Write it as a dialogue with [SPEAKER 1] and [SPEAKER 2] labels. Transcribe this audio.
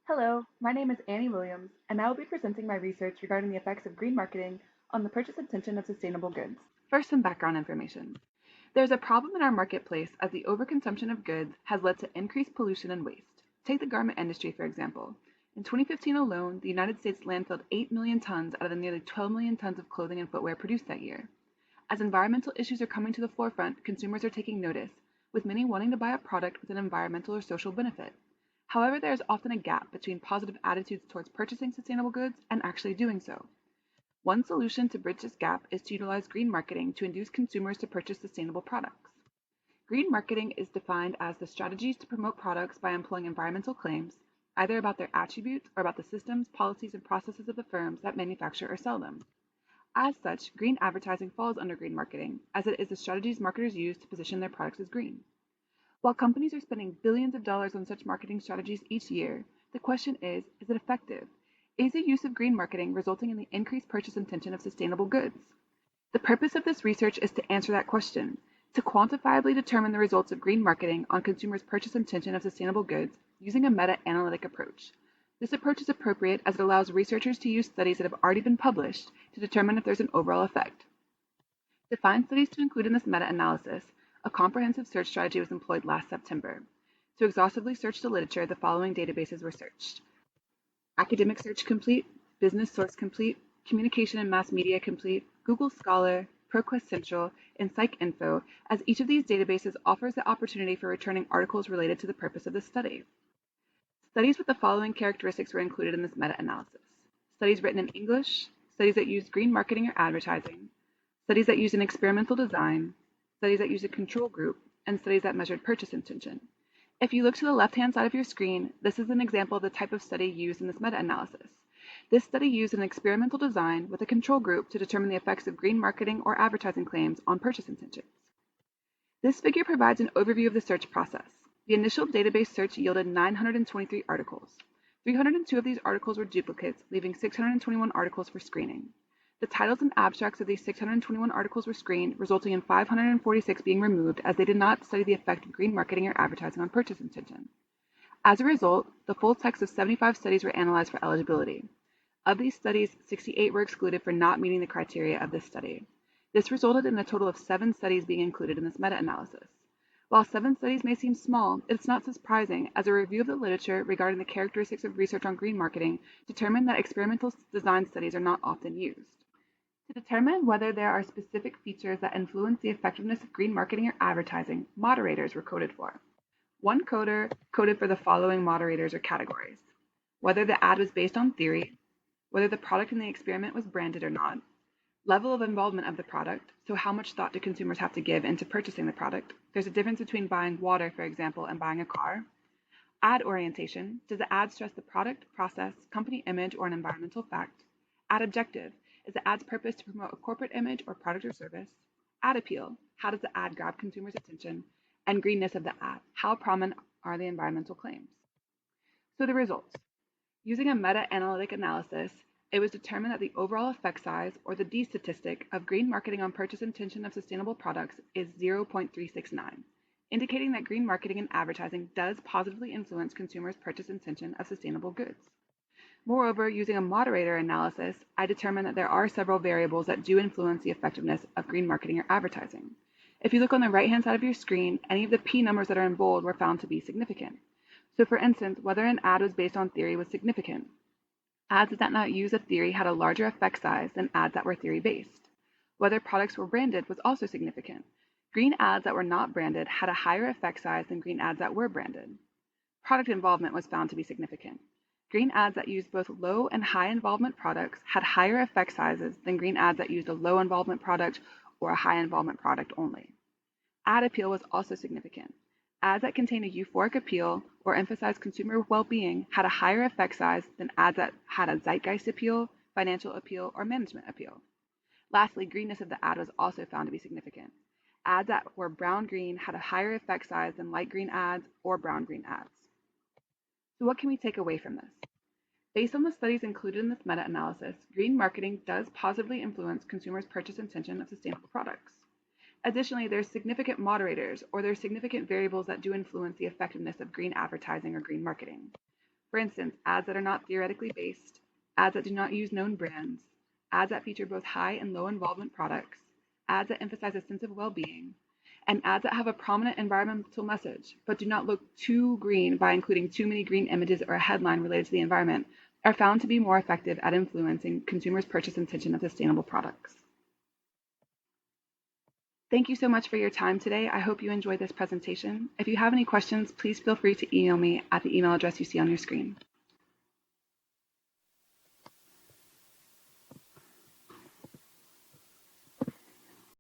[SPEAKER 1] Hello, my name is Annie Williams, and I will be presenting my research regarding the effects of green marketing on the purchase intention of sustainable goods. First, some background information. There's a problem in our marketplace as the overconsumption of goods has led to increased pollution and waste. Take the garment industry, for example. In 2015 alone, the United States landfilled 8 million tons out of the nearly 12 million tons of clothing and footwear produced that year. As environmental issues are coming to the forefront, consumers are taking notice, with many wanting to buy a product with an environmental or social benefit. However, there is often a gap between positive attitudes towards purchasing sustainable goods and actually doing so. One solution to bridge this gap is to utilize green marketing to induce consumers to purchase sustainable products. Green marketing is defined as the strategies to promote products by employing environmental claims, either about their attributes or about the systems, policies, and processes of the firms that manufacture or sell them. As such, green advertising falls under green marketing, as it is the strategies marketers use to position their products as green. While companies are spending billions of dollars on such marketing strategies each year, the question is it effective? Is the use of green marketing resulting in the increased purchase intention of sustainable goods? The purpose of this research is to answer that question, to quantifiably determine the results of green marketing on consumers' purchase intention of sustainable goods using a meta-analytic approach. This approach is appropriate as it allows researchers to use studies that have already been published to determine if there's an overall effect. To find studies to include in this meta-analysis, a comprehensive search strategy was employed last September. To exhaustively search the literature, the following databases were searched: Academic Search Complete, Business Source Complete, Communication and Mass Media Complete, Google Scholar, ProQuest Central, and PsycInfo, as each of these databases offers the opportunity for returning articles related to the purpose of the study. Studies with the following characteristics were included in this meta-analysis: studies written in English, studies that used green marketing or advertising, studies that used an experimental design, studies that used a control group, and studies that measured purchase intention. If you look to the left-hand side of your screen, this is an example of the type of study used in this meta-analysis. This study used an experimental design with a control group to determine the effects of green marketing or advertising claims on purchase intentions. This figure provides an overview of the search process. The initial database search yielded 923 articles. 302 of these articles were duplicates, leaving 621 articles for screening. The titles and abstracts of these 621 articles were screened, resulting in 546 being removed as they did not study the effect of green marketing or advertising on purchase intention. As a result, the full text of 75 studies were analyzed for eligibility. Of these studies, 68 were excluded for not meeting the criteria of this study. This resulted in a total of 7 studies being included in this meta-analysis. While 7 studies may seem small, it's not surprising, as a review of the literature regarding the characteristics of research on green marketing determined that experimental design studies are not often used. To determine whether there are specific features that influence the effectiveness of green marketing or advertising, moderators were coded for. One coder coded for the following moderators or categories: whether the ad was based on theory, whether the product in the experiment was branded or not, level of involvement of the product, so how much thought do consumers have to give into purchasing the product. There's a difference between buying water, for example, and buying a car. Ad orientation, does the ad stress the product, process, company image, or an environmental fact? Ad objective, is the ad's purpose to promote a corporate image or product or service? Ad appeal, how does the ad grab consumers' attention? And greenness of the ad, how prominent are the environmental claims? So the results. Using a meta-analytic analysis, it was determined that the overall effect size, or the D statistic, of green marketing on purchase intention of sustainable products is 0.369, indicating that green marketing and advertising does positively influence consumers' purchase intention of sustainable goods. Moreover, using a moderator analysis, I determined that there are several variables that do influence the effectiveness of green marketing or advertising. If you look on the right-hand side of your screen, any of the P numbers that are in bold were found to be significant. So for instance, whether an ad was based on theory was significant. Ads that did not use a theory had a larger effect size than ads that were theory-based. Whether products were branded was also significant. Green ads that were not branded had a higher effect size than green ads that were branded. Product involvement was found to be significant. Green ads that used both low and high involvement products had higher effect sizes than green ads that used a low involvement product or a high involvement product only. Ad appeal was also significant. Ads that contained a euphoric appeal or emphasized consumer well-being had a higher effect size than ads that had a zeitgeist appeal, financial appeal, or management appeal. Lastly, greenness of the ad was also found to be significant. Ads that were brown-green had a higher effect size than light green ads or brown-green ads. So what can we take away from this? Based on the studies included in this meta-analysis, green marketing does positively influence consumers' purchase intention of sustainable products. Additionally, there's significant moderators, or there's significant variables that do influence the effectiveness of green advertising or green marketing. For instance, ads that are not theoretically based, ads that do not use known brands, ads that feature both high and low involvement products, ads that emphasize a sense of well-being, and ads that have a prominent environmental message but do not look too green by including too many green images or a headline related to the environment are found to be more effective at influencing consumers' purchase intention of sustainable products. Thank you so much for your time today. I hope you enjoyed this presentation. If you have any questions, please feel free to email me at the email address you see on your screen.